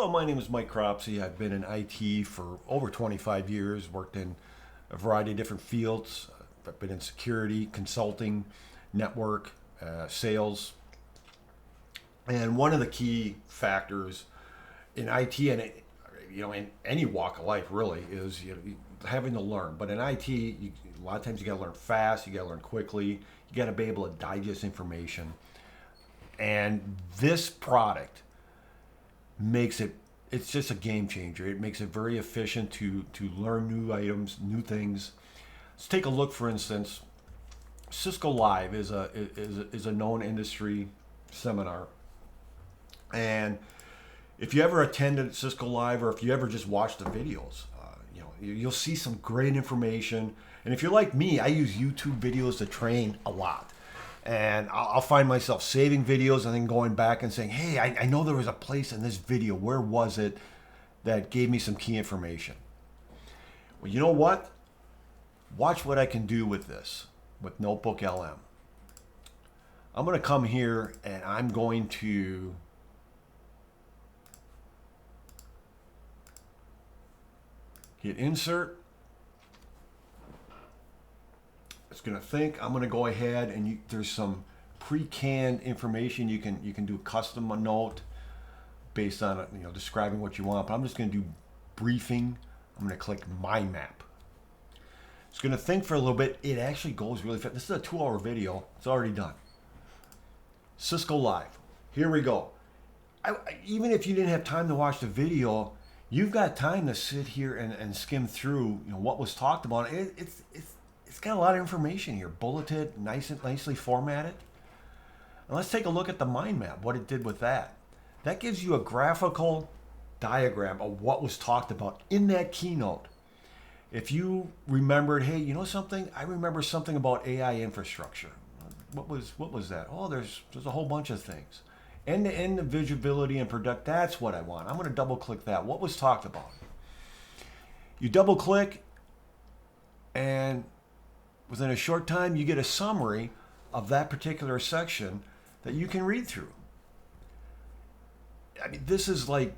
Hello, my name is Mike Cropsey. I've been in IT for over 25 years, worked in a variety of different fields. I've been in security, consulting, network, sales. And one of the key factors in IT and in any walk of life really is having to learn. But in IT, a lot of times you got to learn fast, you got to learn quickly, you got to be able to digest information. And this product makes it's just a game changer. It makes it very efficient to learn new items, new things. Let's take a look. For instance, Cisco Live is a known industry seminar, and if you ever attended Cisco Live, or if you ever just watch the videos, you'll see some great information. And if you're like me, I use YouTube videos to train a lot. And I'll find myself saving videos and then going back and saying, hey, I know there was a place in this video. Where was it that gave me some key information? Well, you know what? Watch what I can do with this, with NotebookLM. I'm going to come here and I'm going to hit insert. It's going to think. I'm going to go ahead and there's some pre-canned information. You can do a custom note based on describing what you want. But I'm just going to do briefing. I'm going to click My Map. It's going to think for a little bit. It actually goes really fast. This is a 2-hour video. It's already done. Cisco Live. Here we go. Even if you didn't have time to watch the video, you've got time to sit here and skim through what was talked about. It's got a lot of information here, bulleted, nicely formatted. And let's take a look at the mind map, what it did with that. That gives you a graphical diagram of what was talked about in that keynote. If you remembered, hey, you know something? I remember something about AI infrastructure. What was that? Oh, there's a whole bunch of things. End-to-end visibility and product, that's what I want. I'm going to double click that. What was talked about? You double click, and within a short time, you get a summary of that particular section that you can read through. I mean, this is like,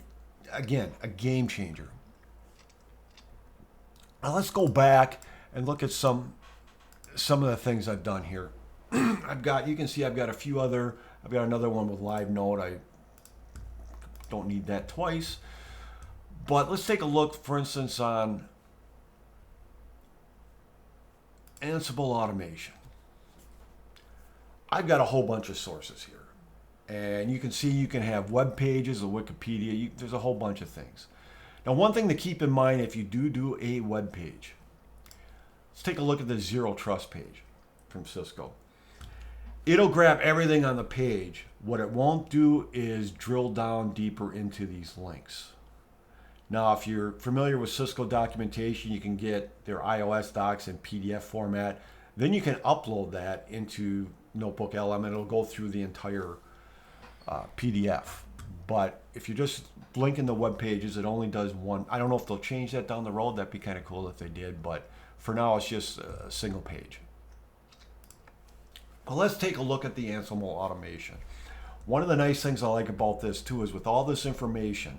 again, a game changer. Now let's go back and look at some of the things I've done here. You can see I've got another one with Live Note. I don't need that twice. But let's take a look, for instance, on Ansible automation. I've got a whole bunch of sources here. And you can see you can have web pages, a Wikipedia, there's a whole bunch of things. Now, one thing to keep in mind if you do a web page, let's take a look at the Zero Trust page from Cisco. It'll grab everything on the page. What it won't do is drill down deeper into these links. Now, if you're familiar with Cisco documentation, you can get their iOS docs in PDF format. Then you can upload that into NotebookLM and it'll go through the entire PDF. But if you're just linking the web pages, it only does one. I don't know if they'll change that down the road. That'd be kind of cool if they did. But for now, it's just a single page. But let's take a look at the Ansible automation. One of the nice things I like about this too is with all this information,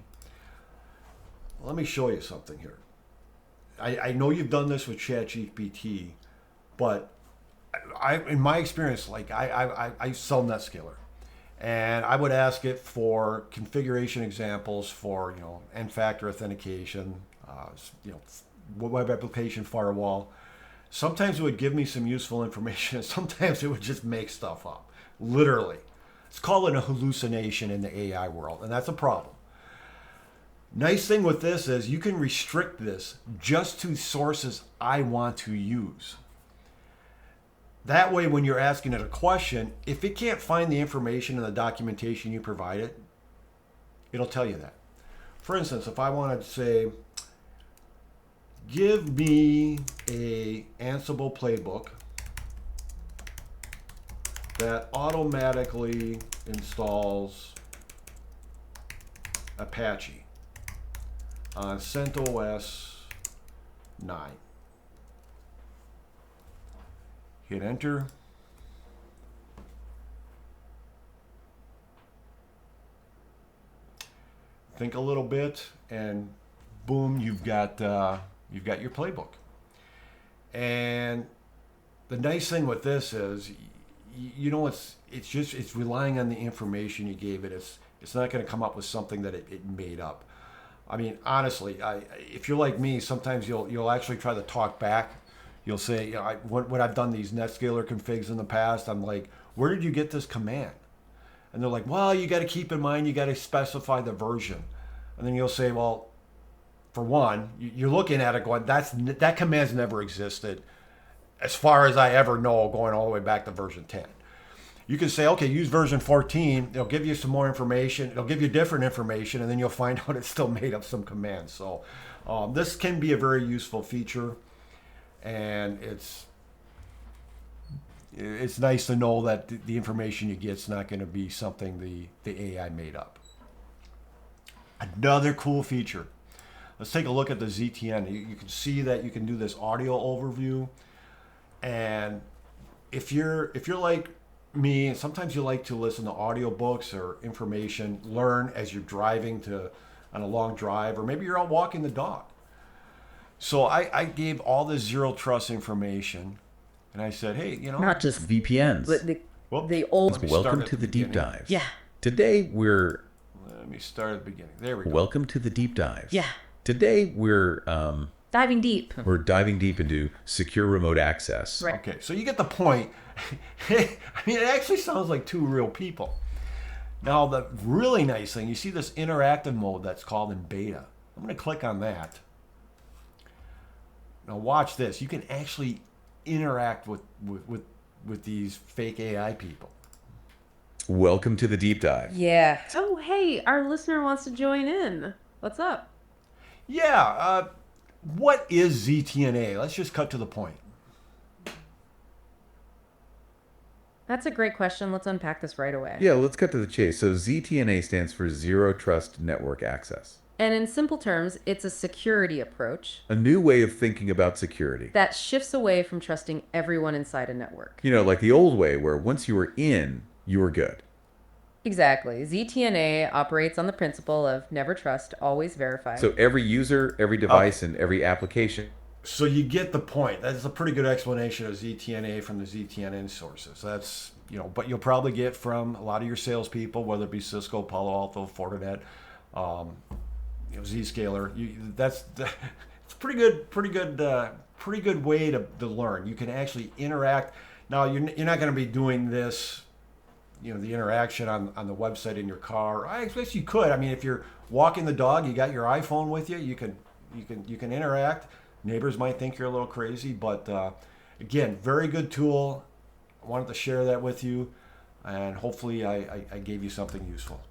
let me show you something here. I know you've done this with ChatGPT, but in my experience, like I sell NetScaler, and I would ask it for configuration examples for N-factor authentication, web application firewall. Sometimes it would give me some useful information, and sometimes it would just make stuff up, literally. It's called a hallucination in the AI world, and that's a problem. Nice thing with this is you can restrict this just to sources I want to use. That way, when you're asking it a question, if it can't find the information in the documentation you provided, it'll tell you that. For instance, if I wanted to say, give me a Ansible playbook that automatically installs Apache on CentOS 9. Hit enter. think a little bit, and boom, you've got your playbook. And the nice thing with this is, it's relying on the information you gave it. It's not going to come up with something that it made up. I mean, honestly, if you're like me, sometimes you'll actually try to talk back. You'll say, when I've done these NetScaler configs in the past, I'm like, where did you get this command? And they're like, well, you got to keep in mind, you got to specify the version. And then you'll say, well, for one, you're looking at it going, that command's never existed, as far as I ever know, going all the way back to version 10. You can say, okay, use version 14. It'll give you some more information. It'll give you different information, and then you'll find out it's still made up some commands. So this can be a very useful feature, and it's nice to know that the information you get is not going to be something the AI made up. Another cool feature. Let's take a look at the ZTN. You can see that you can do this audio overview, and if you're like me, sometimes you like to listen to audiobooks or information, learn as you're driving on a long drive, or maybe you're out walking the dog. So I gave all this zero trust information, and I said, hey, not just VPNs, but the old. Welcome to the deep dive. Yeah. Today we're. Let me start at the beginning. There we go. Welcome to the deep dive. Yeah. Today we're diving deep. We're diving deep into secure remote access. Right. Okay, so you get the point. I mean, it actually sounds like two real people. Now, the really nice thing, you see this interactive mode that's called in beta. I'm going to click on that. Now, watch this. You can actually interact with these fake AI people. Welcome to the deep dive. Yeah. Oh, hey, our listener wants to join in. What's up? Yeah. What is ZTNA? Let's just cut to the point. That's a great question. Let's unpack this right away. Yeah, let's cut to the chase. So ZTNA stands for Zero Trust Network Access. And in simple terms, it's a security approach A new way of thinking about security. that shifts away from trusting everyone inside a network. Like the old way where once you were in, you were good. Exactly. ZTNA operates on the principle of never trust, always verify. So every user, every device, and every application. So you get the point. That's a pretty good explanation of ZTNA from the ZTNN sources. That's, but you'll probably get from a lot of your salespeople, whether it be Cisco, Palo Alto, Fortinet, Zscaler. It's pretty good way to learn. You can actually interact. Now you're not going to be doing this, the interaction on the website in your car. I guess you could. I mean, if you're walking the dog, you got your iPhone with you. You can interact. Neighbors might think you're a little crazy, but again, very good tool. I wanted to share that with you, and hopefully I gave you something useful.